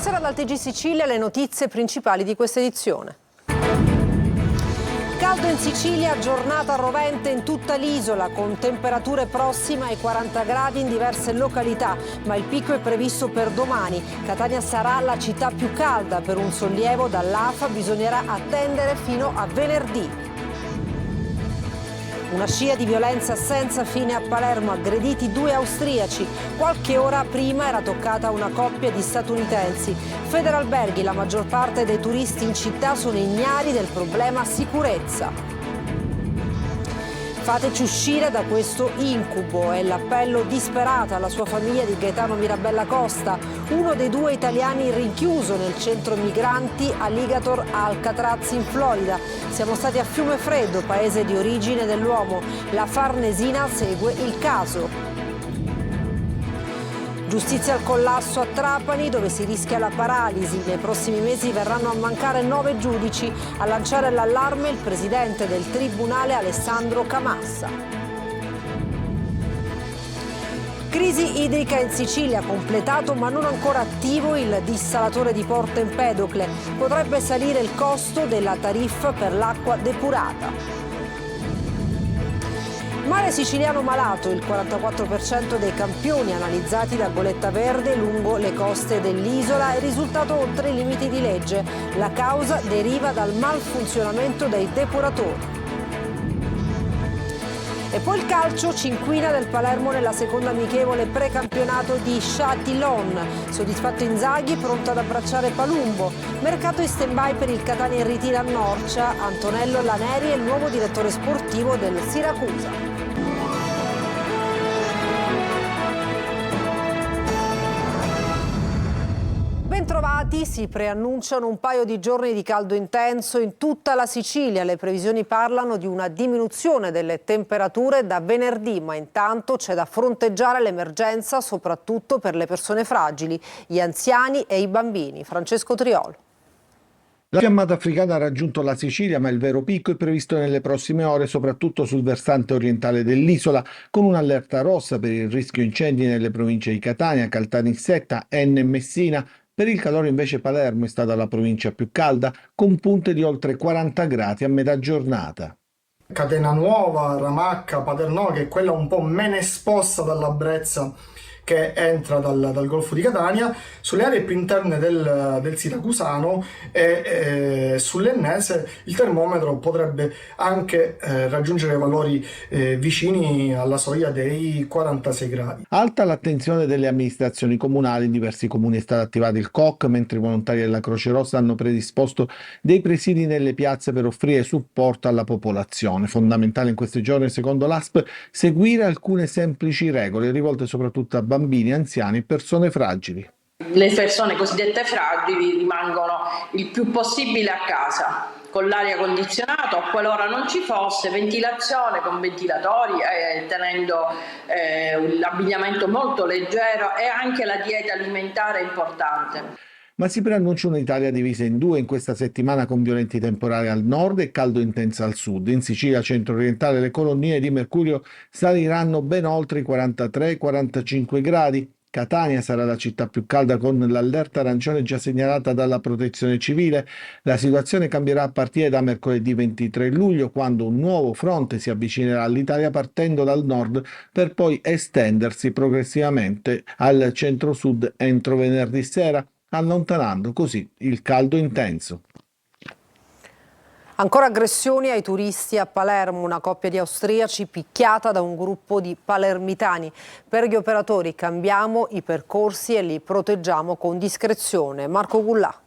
Buonasera dal TG Sicilia, le notizie principali di questa edizione. Caldo in Sicilia, giornata rovente in tutta l'isola, con temperature prossime ai 40 gradi in diverse località, ma il picco è previsto per domani. Catania sarà la città più calda, per un sollievo dall'AFA bisognerà attendere fino a venerdì. Una scia di violenza senza fine a Palermo, aggrediti 2 austriaci. Qualche ora prima era toccata una coppia di statunitensi. Federalberghi, la maggior parte dei turisti in città sono ignari del problema sicurezza. Fateci uscire da questo incubo, è l'appello disperato alla sua famiglia di Gaetano Mirabella Costa, uno dei 2 italiani rinchiuso nel centro migranti Alligator Alcatraz in Florida. Siamo stati a Fiumefreddo, paese di origine dell'uomo. La Farnesina segue il caso. Giustizia al collasso a Trapani, dove si rischia la paralisi. Nei prossimi mesi verranno a mancare 9 giudici. A lanciare l'allarme il presidente del tribunale Alessandro Camassa. Crisi idrica in Sicilia, completato ma non ancora attivo il dissalatore di Porto Empedocle. Potrebbe salire il costo della tariffa per l'acqua depurata. Mare siciliano malato, il 44% dei campioni analizzati da Goletta Verde lungo le coste dell'isola è risultato oltre i limiti di legge. La causa deriva dal malfunzionamento dei depuratori. E poi il calcio, cinquina del Palermo nella seconda amichevole precampionato di Châtillon. Soddisfatto Inzaghi, pronto ad abbracciare Palumbo. Mercato in stand-by per il Catania in ritiro a Norcia. Antonello Laneri è il nuovo direttore sportivo del Siracusa. Bentrovati, si preannunciano un paio di giorni di caldo intenso in tutta la Sicilia. Le previsioni parlano di una diminuzione delle temperature da venerdì, ma intanto c'è da fronteggiare l'emergenza soprattutto per le persone fragili, gli anziani e i bambini. Francesco Triolo. La fiammata africana ha raggiunto la Sicilia, ma il vero picco è previsto nelle prossime ore, soprattutto sul versante orientale dell'isola, con un'allerta rossa per il rischio incendi nelle province di Catania, Caltanissetta, Enna e Messina. Per il calore invece Palermo è stata la provincia più calda, con punte di oltre 40 gradi a metà giornata. Catena Nuova, Ramacca, Paternò, che è quella un po' meno esposta dalla brezza che entra dal Golfo di Catania, sulle aree più interne del Siracusano e sull'Ennese il termometro potrebbe anche raggiungere valori vicini alla soglia dei 46 gradi. Alta l'attenzione delle amministrazioni comunali, in diversi comuni è stato attivato il COC, mentre i volontari della Croce Rossa hanno predisposto dei presidi nelle piazze per offrire supporto alla popolazione. Fondamentale in questi giorni, secondo l'ASP, seguire alcune semplici regole rivolte soprattutto a bambini, anziani e persone fragili. Le persone cosiddette fragili rimangono il più possibile a casa, con l'aria condizionata o qualora non ci fosse, ventilazione con ventilatori, tenendo l'abbigliamento molto leggero e anche la dieta alimentare è importante. Ma si preannuncia un'Italia divisa in 2 in questa settimana, con violenti temporali al nord e caldo intenso al sud. In Sicilia centro-orientale le colonnine di mercurio saliranno ben oltre i 43-45 gradi. Catania sarà la città più calda, con l'allerta arancione già segnalata dalla Protezione Civile. La situazione cambierà a partire da mercoledì 23 luglio, quando un nuovo fronte si avvicinerà all'Italia partendo dal nord per poi estendersi progressivamente al centro-sud entro venerdì sera, allontanando così il caldo intenso. Ancora aggressioni ai turisti a Palermo, una coppia di austriaci picchiata da un gruppo di palermitani. Per gli operatori cambiamo i percorsi e li proteggiamo con discrezione. Marco Gullà.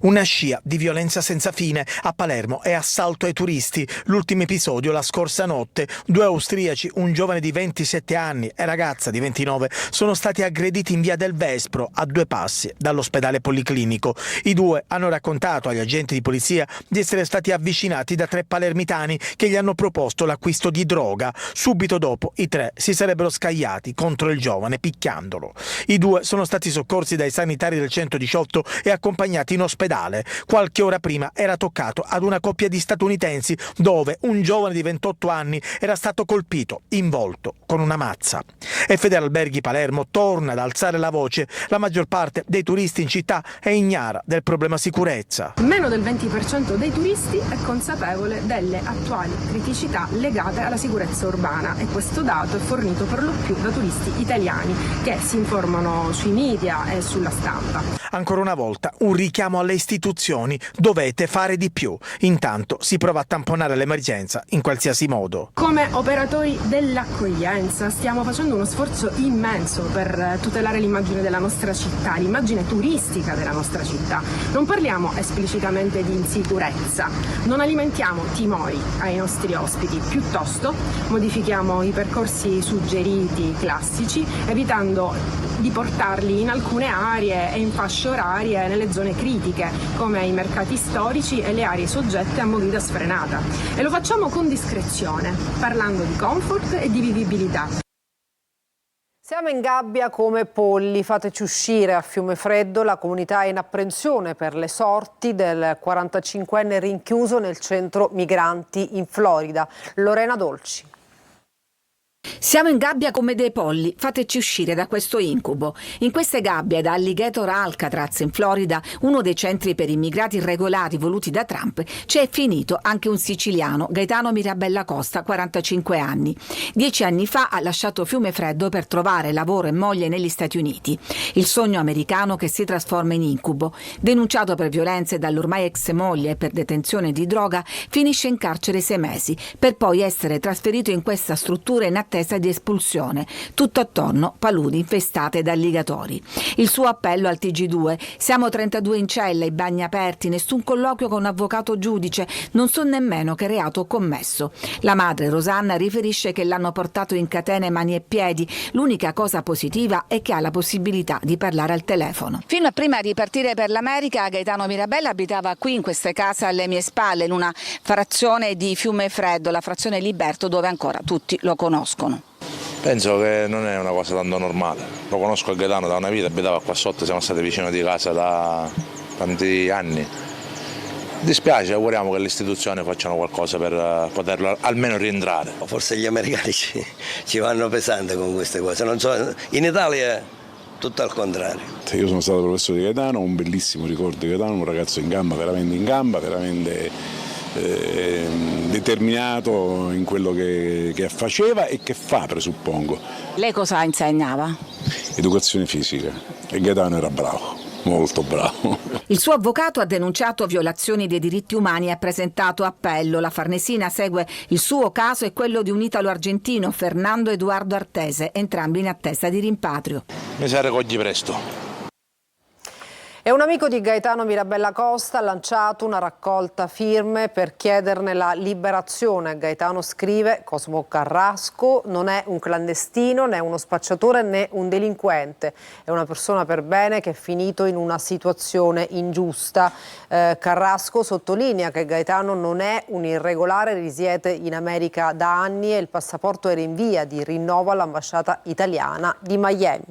Una scia di violenza senza fine a Palermo e assalto ai turisti. L'ultimo episodio la scorsa notte. 2 austriaci, un giovane di 27 anni e ragazza di 29, sono stati aggrediti in via del Vespro, a 2 passi dall'ospedale policlinico. I 2 hanno raccontato agli agenti di polizia di essere stati avvicinati da 3 palermitani che gli hanno proposto l'acquisto di droga. Subito dopo i 3 si sarebbero scagliati contro il giovane picchiandolo. I 2 sono stati soccorsi dai sanitari del 118 e accompagnati in ospedale ospedale. Qualche ora prima era toccato ad una coppia di statunitensi dove un giovane di 28 anni era stato colpito in volto con una mazza. E Federalberghi Palermo torna ad alzare la voce. La maggior parte dei turisti in città è ignara del problema sicurezza. Meno del 20% dei turisti è consapevole delle attuali criticità legate alla sicurezza urbana e questo dato è fornito per lo più da turisti italiani che si informano sui media e sulla stampa. Ancora una volta un richiamo alle istituzioni: dovete fare di più. Intanto si prova a tamponare l'emergenza in qualsiasi modo. Come operatori dell'accoglienza stiamo facendo uno sforzo immenso per tutelare l'immagine della nostra città, l'immagine turistica della nostra città. Non parliamo esplicitamente di insicurezza, non alimentiamo timori ai nostri ospiti, piuttosto modifichiamo i percorsi suggeriti classici, evitando di portarli in alcune aree e in fasce orarie nelle zone critiche, come i mercati storici e le aree soggette a movida sfrenata. E lo facciamo con discrezione, parlando di comfort e di vivibilità. Siamo in gabbia come polli, fateci uscire. A Fiumefreddo la comunità è in apprensione per le sorti del 45enne rinchiuso nel centro migranti in Florida. Lorena Dolci. Siamo in gabbia come dei polli, fateci uscire da questo incubo. In queste gabbie da Alligator a Alcatraz in Florida, uno dei centri per immigrati irregolari voluti da Trump, c'è finito anche un siciliano, Gaetano Mirabella Costa, 45 anni. 10 anni fa ha lasciato Fiumefreddo per trovare lavoro e moglie negli Stati Uniti. Il sogno americano che si trasforma in incubo. Denunciato per violenze dall'ormai ex moglie e per detenzione di droga, finisce in carcere 6 mesi, per poi essere trasferito in questa struttura in attesa di espulsione. Tutto attorno paludi infestate da alligatori. Il suo appello al TG2: siamo 32 in cella, i bagni aperti, nessun colloquio con avvocato giudice, non so nemmeno che reato ho commesso. La madre Rosanna riferisce che l'hanno portato in catene mani e piedi. L'unica cosa positiva è che ha la possibilità di parlare al telefono. Fino a prima di partire per l'America, Gaetano Mirabella abitava qui in queste case alle mie spalle, in una frazione di Fiumefreddo, la frazione Liberto, dove ancora tutti lo conoscono. Penso che non è una cosa tanto normale. Lo conosco a Gaetano da una vita, abitava qua sotto, siamo stati vicini di casa da tanti anni. Dispiace, auguriamo che le istituzioni facciano qualcosa per poterlo almeno rientrare. Forse gli americani ci vanno pesante con queste cose. Non so, in Italia è tutto al contrario. Io sono stato professore di Gaetano, un bellissimo ricordo di Gaetano, un ragazzo in gamba, veramente determinato in quello che faceva e che fa, presuppongo. Lei cosa insegnava? Educazione fisica, e Gaetano era bravo, molto bravo. Il suo avvocato ha denunciato violazioni dei diritti umani e ha presentato appello. La Farnesina segue il suo caso e quello di un italo-argentino, Fernando Eduardo Artese, entrambi in attesa di rimpatrio. Mi sa ricogli presto. E un amico di Gaetano Mirabella Costa ha lanciato una raccolta firme per chiederne la liberazione. Gaetano scrive: Cosmo Carrasco non è un clandestino, né uno spacciatore né un delinquente, è una persona per bene che è finito in una situazione ingiusta. Carrasco sottolinea che Gaetano non è un irregolare, risiede in America da anni e il passaporto era in via di rinnovo all'ambasciata italiana di Miami.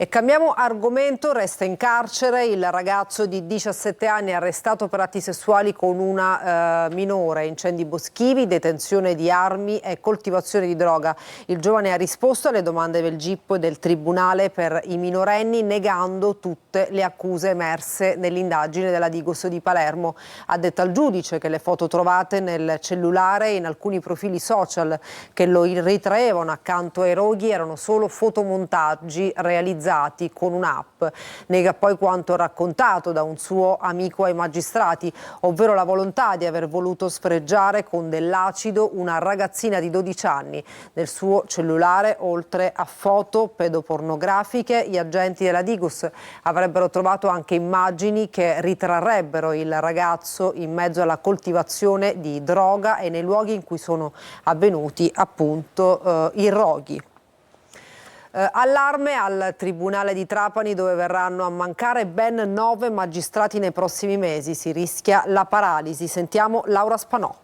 E cambiamo argomento, resta in carcere il ragazzo di 17 anni arrestato per atti sessuali con una minore, incendi boschivi, detenzione di armi e coltivazione di droga. Il giovane ha risposto alle domande del GIP e del Tribunale per i minorenni, negando tutte le accuse emerse nell'indagine della Digos di Palermo. Ha detto al giudice che le foto trovate nel cellulare e in alcuni profili social che lo ritraevano accanto ai roghi erano solo fotomontaggi realizzati con un'app. Nega poi quanto raccontato da un suo amico ai magistrati, ovvero la volontà di aver voluto sfregiare con dell'acido una ragazzina di 12 anni. Nel suo cellulare, oltre a foto pedopornografiche, gli agenti della Digos avrebbero trovato anche immagini che ritrarrebbero il ragazzo in mezzo alla coltivazione di droga e nei luoghi in cui sono avvenuti appunto i roghi. Allarme al Tribunale di Trapani, dove verranno a mancare ben 9 magistrati nei prossimi mesi. Si rischia la paralisi. Sentiamo Laura Spanò.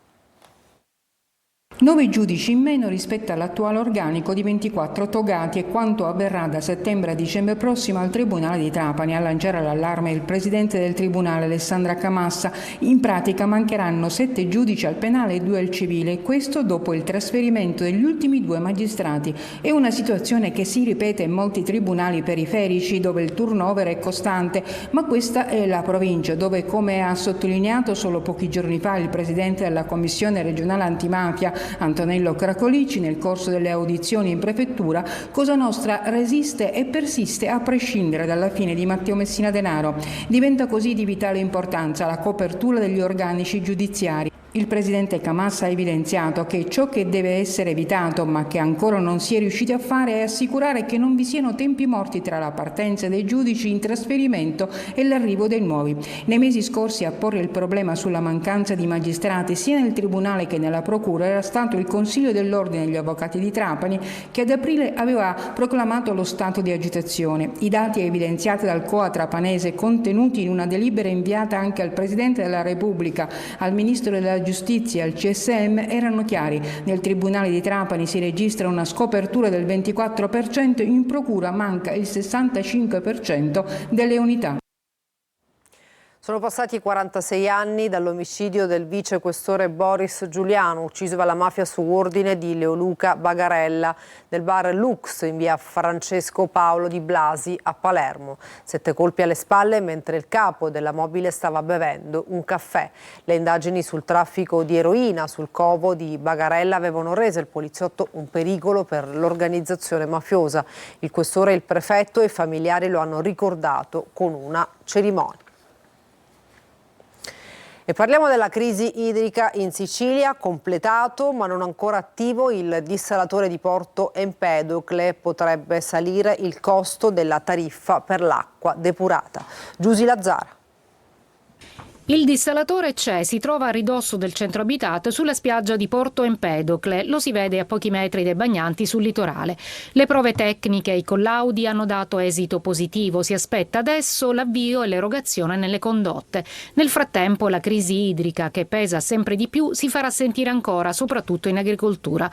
9 giudici in meno rispetto all'attuale organico di 24 togati è quanto avverrà da settembre a dicembre prossimo al Tribunale di Trapani. A lanciare l'allarme il presidente del Tribunale Alessandra Camassa. In pratica mancheranno 7 giudici al penale e 2 al civile, questo dopo il trasferimento degli ultimi 2 magistrati. È una situazione che si ripete in molti tribunali periferici dove il turnover è costante, ma questa è la provincia dove, come ha sottolineato solo pochi giorni fa il presidente della Commissione regionale antimafia Antonello Cracolici nel corso delle audizioni in prefettura, Cosa Nostra resiste e persiste a prescindere dalla fine di Matteo Messina Denaro. Diventa così di vitale importanza la copertura degli organici giudiziari. Il presidente Camassa ha evidenziato che ciò che deve essere evitato, ma che ancora non si è riusciti a fare, è assicurare che non vi siano tempi morti tra la partenza dei giudici in trasferimento e l'arrivo dei nuovi. Nei mesi scorsi a porre il problema sulla mancanza di magistrati sia nel Tribunale che nella Procura era stato il Consiglio dell'Ordine degli Avvocati di Trapani, che ad aprile aveva proclamato lo stato di agitazione. I dati evidenziati dal COA trapanese, contenuti in una delibera inviata anche al Presidente della Repubblica, al Ministro della Giustizia e al CSM, erano chiari. Nel Tribunale di Trapani si registra una scopertura del 24%, in Procura manca il 65% delle unità. Sono passati 46 anni dall'omicidio del vicequestore Boris Giuliano, ucciso dalla mafia su ordine di Leoluca Bagarella nel bar Lux in via Francesco Paolo di Blasi a Palermo. 7 colpi alle spalle mentre il capo della mobile stava bevendo un caffè. Le indagini sul traffico di eroina sul covo di Bagarella avevano reso il poliziotto un pericolo per l'organizzazione mafiosa. Il questore, il prefetto e i familiari lo hanno ricordato con una cerimonia. E parliamo della crisi idrica in Sicilia, completato ma non ancora attivo il dissalatore di Porto Empedocle. Potrebbe salire il costo della tariffa per l'acqua depurata. Giusy Lazzara. Il dissalatore c'è, si trova a ridosso del centro abitato sulla spiaggia di Porto Empedocle, lo si vede a pochi metri dai bagnanti sul litorale. Le prove tecniche e i collaudi hanno dato esito positivo, si aspetta adesso l'avvio e l'erogazione nelle condotte. Nel frattempo la crisi idrica, che pesa sempre di più, si farà sentire ancora, soprattutto in agricoltura.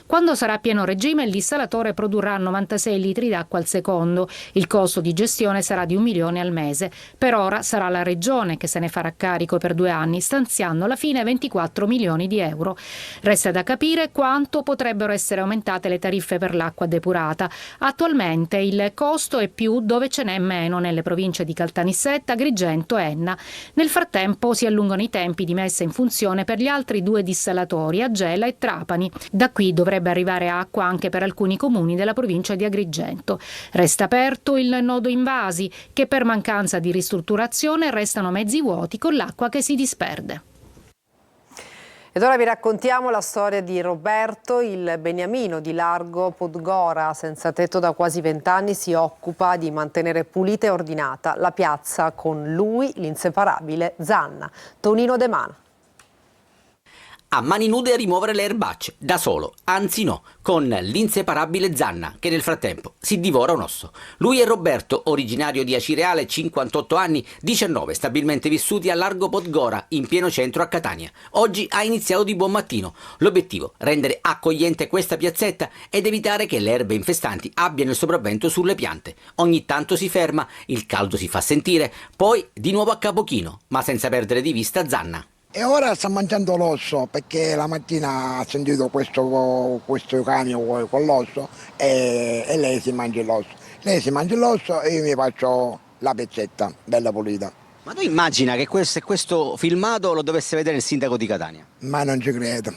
Quando sarà a pieno regime il dissalatore produrrà 96 litri d'acqua al secondo, il costo di gestione sarà di 1 milione al mese. Per ora sarà la regione che se ne farà carico per 2 anni, stanziando alla fine 24 milioni di euro. Resta da capire quanto potrebbero essere aumentate le tariffe per l'acqua depurata. Attualmente il costo è più dove ce n'è meno, nelle province di Caltanissetta, Agrigento e Enna. Nel frattempo si allungano i tempi di messa in funzione per gli altri 2 dissalatori, a Gela e Trapani. Da qui dovrebbe arrivare acqua anche per alcuni comuni della provincia di Agrigento. Resta aperto il nodo Invasi, che per mancanza di ristrutturazione restano mezzi vuoti con l'acqua che si disperde. Ed ora vi raccontiamo la storia di Roberto, il beniamino di Largo Podgora, senza tetto da quasi 20 anni, si occupa di mantenere pulita e ordinata la piazza, con lui l'inseparabile Zanna. Tonino De Mano. A mani nude a rimuovere le erbacce, da solo, anzi no, con l'inseparabile Zanna, che nel frattempo si divora un osso. Lui è Roberto, originario di Acireale, 58 anni, 19, stabilmente vissuti a Largo Podgora, in pieno centro a Catania. Oggi ha iniziato di buon mattino. L'obiettivo, rendere accogliente questa piazzetta ed evitare che le erbe infestanti abbiano il sopravvento sulle piante. Ogni tanto si ferma, il caldo si fa sentire, poi di nuovo a capo chino, ma senza perdere di vista Zanna. E ora sta mangiando l'osso perché la mattina ha sentito questo camion con l'osso e lei si mangia l'osso. Lei si mangia l'osso e io mi faccio la pezzetta bella pulita. Ma tu immagina che questo filmato lo dovesse vedere il sindaco di Catania? Ma non ci credo.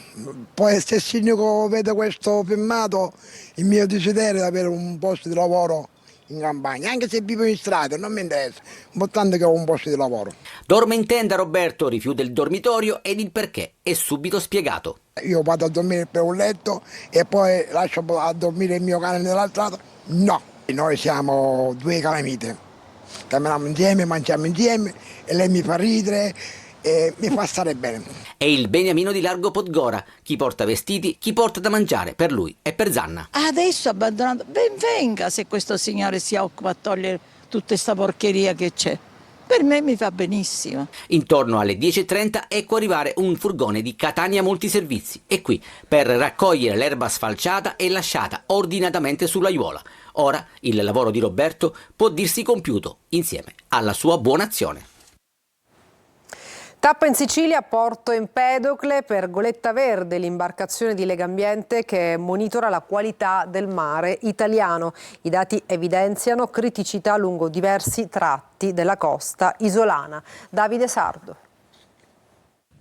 Poi se il sindaco vede questo filmato, il mio desiderio è avere un posto di lavoro in campagna, anche se vivo in strada, non mi interessa, importante che ho un posto di lavoro. Dorme in tenda Roberto, rifiuta il dormitorio ed il perché è subito spiegato. Io vado a dormire per un letto e poi lascio a dormire il mio cane nella strada? No, noi siamo 2 calamite, camminiamo insieme, mangiamo insieme e lei mi fa ridere e mi fa stare bene. È il beniamino di Largo Podgora, chi porta vestiti, chi porta da mangiare per lui e per Zanna. Adesso abbandonato, ben venga se questo signore si occupa a togliere tutta questa porcheria che c'è. Per me mi va benissimo. Intorno alle 10:30 ecco arrivare un furgone di Catania Multiservizi. È qui per raccogliere l'erba sfalciata e lasciata ordinatamente sull'aiuola. Ora il lavoro di Roberto può dirsi compiuto insieme alla sua buona azione. Tappa in Sicilia, Porto Empedocle per Goletta Verde, l'imbarcazione di Legambiente che monitora la qualità del mare italiano. I dati evidenziano criticità lungo diversi tratti della costa isolana. Davide Sardo.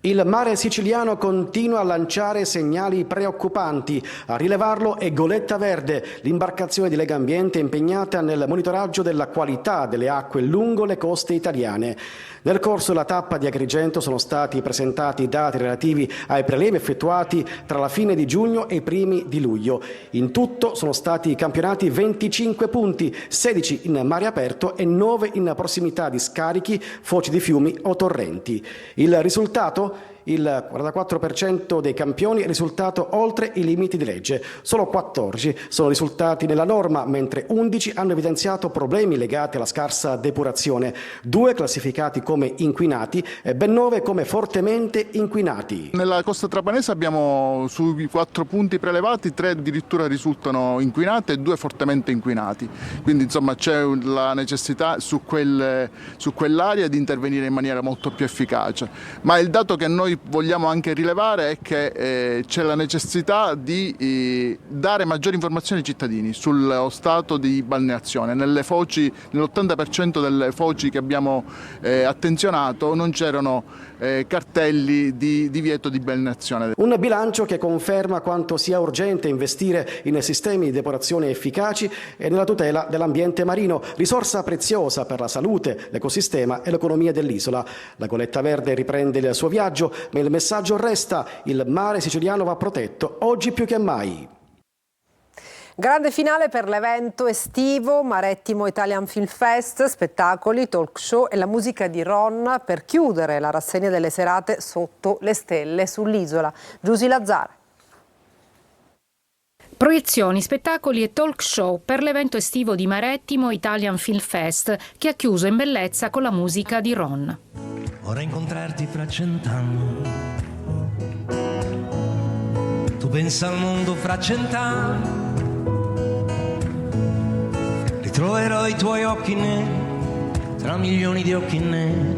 Il mare siciliano continua a lanciare segnali preoccupanti. A rilevarlo è Goletta Verde, l'imbarcazione di Legambiente impegnata nel monitoraggio della qualità delle acque lungo le coste italiane. Nel corso della tappa di Agrigento sono stati presentati dati relativi ai prelevi effettuati tra la fine di giugno e i primi di luglio. In tutto sono stati campionati 25 punti, 16 in mare aperto e 9 in prossimità di scarichi, foci di fiumi o torrenti. Il risultato? Il 44% dei campioni è risultato oltre i limiti di legge. Solo 14 sono risultati nella norma, mentre 11 hanno evidenziato problemi legati alla scarsa depurazione, 2 classificati come inquinati e ben 9 come fortemente inquinati. Nella costa trapanese abbiamo sui 4 punti prelevati 3 addirittura risultano inquinati e 2 fortemente inquinati. Quindi insomma c'è la necessità su quell'area di intervenire in maniera molto più efficace. Ma il dato che noi vogliamo anche rilevare è che c'è la necessità di dare maggiori informazioni ai cittadini sullo stato di balneazione. Nell'80% delle foci che abbiamo attenzionato non c'erano cartelli di divieto di balneazione. Un bilancio che conferma quanto sia urgente investire in sistemi di depurazione efficaci e nella tutela dell'ambiente marino, risorsa preziosa per la salute, l'ecosistema e l'economia dell'isola. La Goletta Verde riprende il suo viaggio, ma il messaggio resta: il mare siciliano va protetto, oggi più che mai. Grande finale per l'evento estivo Marettimo Italian Film Fest, spettacoli, talk show e la musica di Ron per chiudere la rassegna delle serate sotto le stelle sull'isola. Giusy Lazzara. Proiezioni, spettacoli e talk show per l'evento estivo di Marettimo Italian Film Fest, che ha chiuso in bellezza con la musica di Ron. Vorrei incontrarti fra 100 anni. Tu pensa al mondo fra 100 anni. Ritroverò i tuoi occhi neri tra milioni di occhi neri.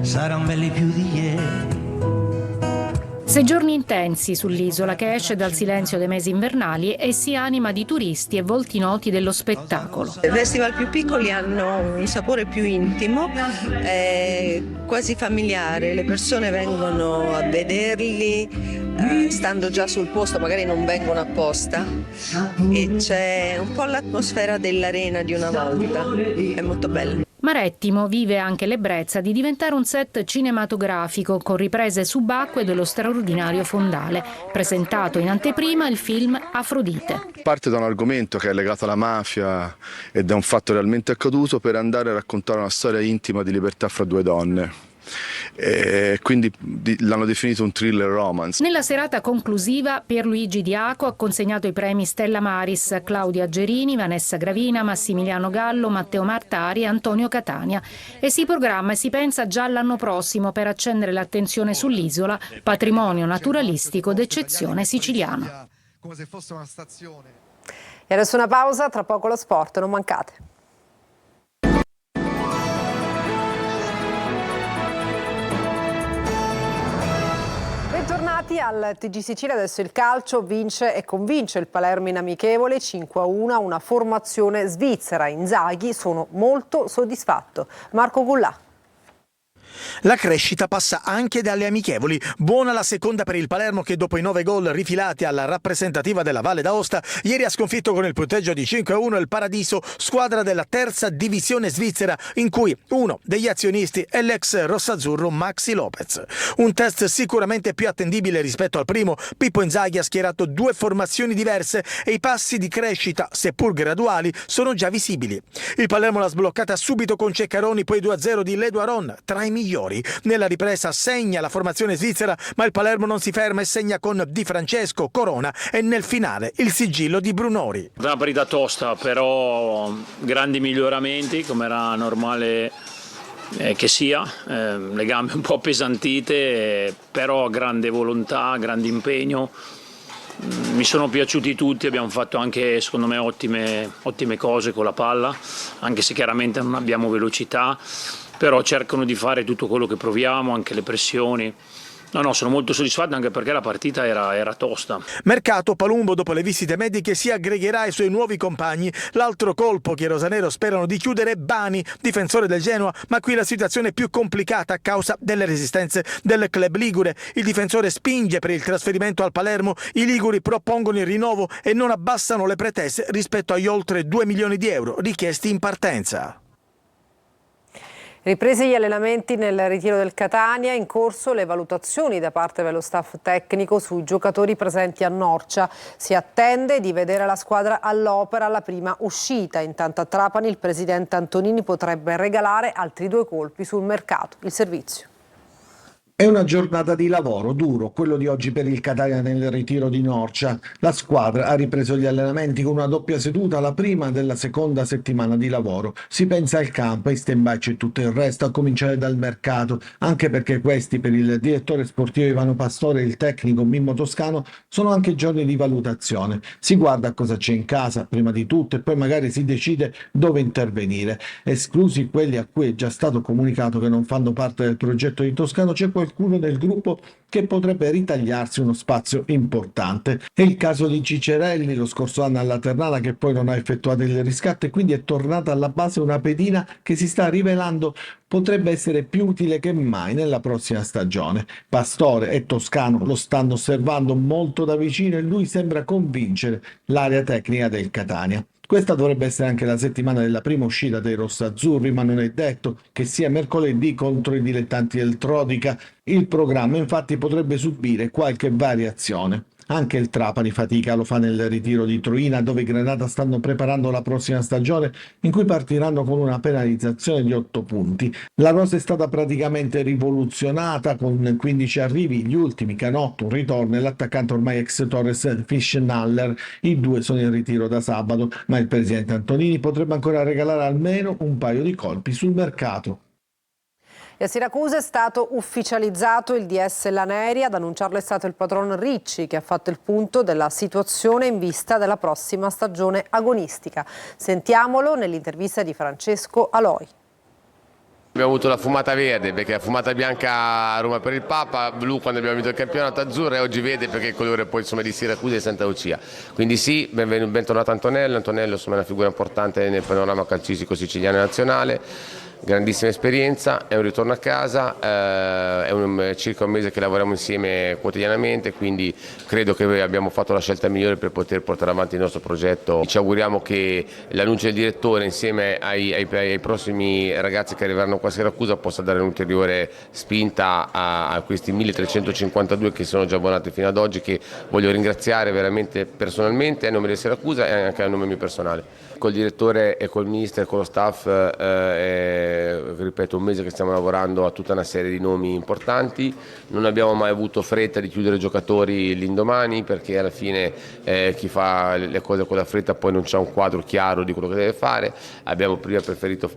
Saranno belli più di ieri. 6 giorni intensi sull'isola che esce dal silenzio dei mesi invernali e si anima di turisti e volti noti dello spettacolo. I festival più piccoli hanno un sapore più intimo, quasi familiare, le persone vengono a vederli stando già sul posto, magari non vengono apposta e c'è un po' l'atmosfera dell'arena di una volta, è molto bello. Marettimo vive anche l'ebbrezza di diventare un set cinematografico con riprese subacquee dello straordinario fondale. Presentato in anteprima il film Afrodite. Parte da un argomento che è legato alla mafia e da un fatto realmente accaduto per andare a raccontare una storia intima di libertà fra due donne. E quindi l'hanno definito un thriller romance. Nella serata conclusiva Pierluigi Diaco ha consegnato i premi Stella Maris, Claudia Gerini, Vanessa Gravina, Massimiliano Gallo, Matteo Martari e Antonio Catania e si programma e si pensa già all'anno prossimo per accendere l'attenzione sull'isola, patrimonio naturalistico d'eccezione siciliano. E adesso una pausa, tra poco lo sport, non mancate. Bentornati al TG Sicilia, adesso il calcio vince e convince il Palermo in amichevole 5-1, una formazione svizzera. Inzaghi, sono molto soddisfatto. Marco Gullà. La crescita passa anche dalle amichevoli. Buona la seconda per il Palermo che dopo i 9 gol rifilati alla rappresentativa della Valle d'Aosta ieri ha sconfitto con il punteggio di 5-1 il Paradiso, squadra della terza divisione svizzera in cui uno degli azionisti è l'ex rossazzurro Maxi Lopez. Un test sicuramente più attendibile rispetto al primo. Pippo Inzaghi ha schierato 2 formazioni diverse e i passi di crescita, seppur graduali, sono già visibili. Il Palermo l'ha sbloccata subito con Ceccaroni, poi 2-0 di Ledo Aron, tra i migliori. Nella ripresa segna la formazione svizzera, ma il Palermo non si ferma e segna con Di Francesco, Corona e nel finale il sigillo di Brunori. Una partita tosta, però grandi miglioramenti come era normale che sia, le gambe un po' appesantite, però grande volontà, grande impegno. Mi sono piaciuti tutti, abbiamo fatto anche secondo me ottime cose con la palla, anche se chiaramente non abbiamo velocità, però cercano di fare tutto quello che proviamo, anche le pressioni. No, sono molto soddisfatto anche perché la partita era tosta. Mercato, Palumbo dopo le visite mediche si aggregherà ai suoi nuovi compagni. L'altro colpo che i rosanero sperano di chiudere è Bani, difensore del Genoa, ma qui la situazione è più complicata a causa delle resistenze del club ligure. Il difensore spinge per il trasferimento al Palermo, i liguri propongono il rinnovo e non abbassano le pretese rispetto agli oltre 2 milioni di euro richiesti in partenza. Ripresi gli allenamenti nel ritiro del Catania, in corso le valutazioni da parte dello staff tecnico sui giocatori presenti a Norcia. Si attende di vedere la squadra all'opera alla prima uscita. Intanto a Trapani il presidente Antonini potrebbe regalare altri 2 colpi sul mercato. Il servizio. È una giornata di lavoro duro, quello di oggi per il Catania nel ritiro di Norcia. La squadra ha ripreso gli allenamenti con una doppia seduta, la prima della seconda settimana di lavoro. Si pensa al campo, ai stand-by e tutto il resto, a cominciare dal mercato, anche perché questi per il direttore sportivo Ivano Pastore e il tecnico Mimmo Toscano sono anche giorni di valutazione. Si guarda cosa c'è in casa prima di tutto e poi magari si decide dove intervenire. Esclusi quelli a cui è già stato comunicato che non fanno parte del progetto di Toscano, c'è qualcuno del gruppo che potrebbe ritagliarsi uno spazio importante. È il caso di Cicerelli, lo scorso anno alla Ternana, che poi non ha effettuato il riscatto e quindi è tornata alla base una pedina che si sta rivelando potrebbe essere più utile che mai nella prossima stagione. Pastore e Toscano lo stanno osservando molto da vicino e lui sembra convincere l'area tecnica del Catania. Questa dovrebbe essere anche la settimana della prima uscita dei rossazzurri, ma non è detto che sia mercoledì contro i dilettanti del Trodica. Il programma infatti potrebbe subire qualche variazione. Anche il Trapani fatica, lo fa nel ritiro di Troina, dove i Granata stanno preparando la prossima stagione in cui partiranno con una penalizzazione di 8 punti. La rosa è stata praticamente rivoluzionata con 15 arrivi, gli ultimi Canotto, un ritorno e l'attaccante ormai ex Torres Fischnaller. I 2 sono in ritiro da sabato, ma il presidente Antonini potrebbe ancora regalare almeno un paio di colpi sul mercato. E a Siracusa è stato ufficializzato il DS Laneri. Ad annunciarlo è stato il patron Ricci, che ha fatto il punto della situazione in vista della prossima stagione agonistica. Sentiamolo nell'intervista di Francesco Aloi. Abbiamo avuto la fumata verde, perché la fumata bianca a Roma per il Papa, blu quando abbiamo vinto il campionato, azzurro, e oggi verde perché il colore poi insomma di Siracusa e Santa Lucia. Quindi sì, bentornato Antonello. Antonello insomma, è una figura importante nel panorama calcistico siciliano e nazionale. Grandissima esperienza, è un ritorno a casa, è circa un mese che lavoriamo insieme quotidianamente, quindi credo che abbiamo fatto la scelta migliore per poter portare avanti il nostro progetto. Ci auguriamo che l'annuncio del direttore insieme ai prossimi ragazzi che arriveranno qua a Siracusa possa dare un'ulteriore spinta a questi 1352 che sono già abbonati fino ad oggi, che voglio ringraziare veramente personalmente a nome di Siracusa e anche a nome mio personale. Col direttore e col mister e con lo staff ripeto, un mese che stiamo lavorando a tutta una serie di nomi importanti. Non abbiamo mai avuto fretta di chiudere giocatori l'indomani, perché alla fine chi fa le cose con la fretta poi non c'è un quadro chiaro di quello che deve fare. Abbiamo prima preferito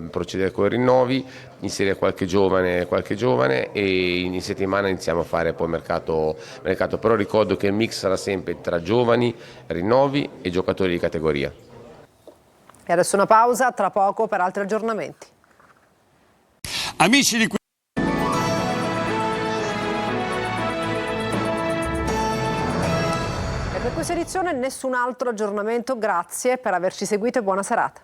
procedere con i rinnovi, inserire qualche giovane e in settimana iniziamo a fare poi mercato. Però ricordo che il mix sarà sempre tra giovani, rinnovi e giocatori di categoria. E adesso una pausa, tra poco per altri aggiornamenti. Amici di E per questa edizione nessun altro aggiornamento, grazie per averci seguito e buona serata.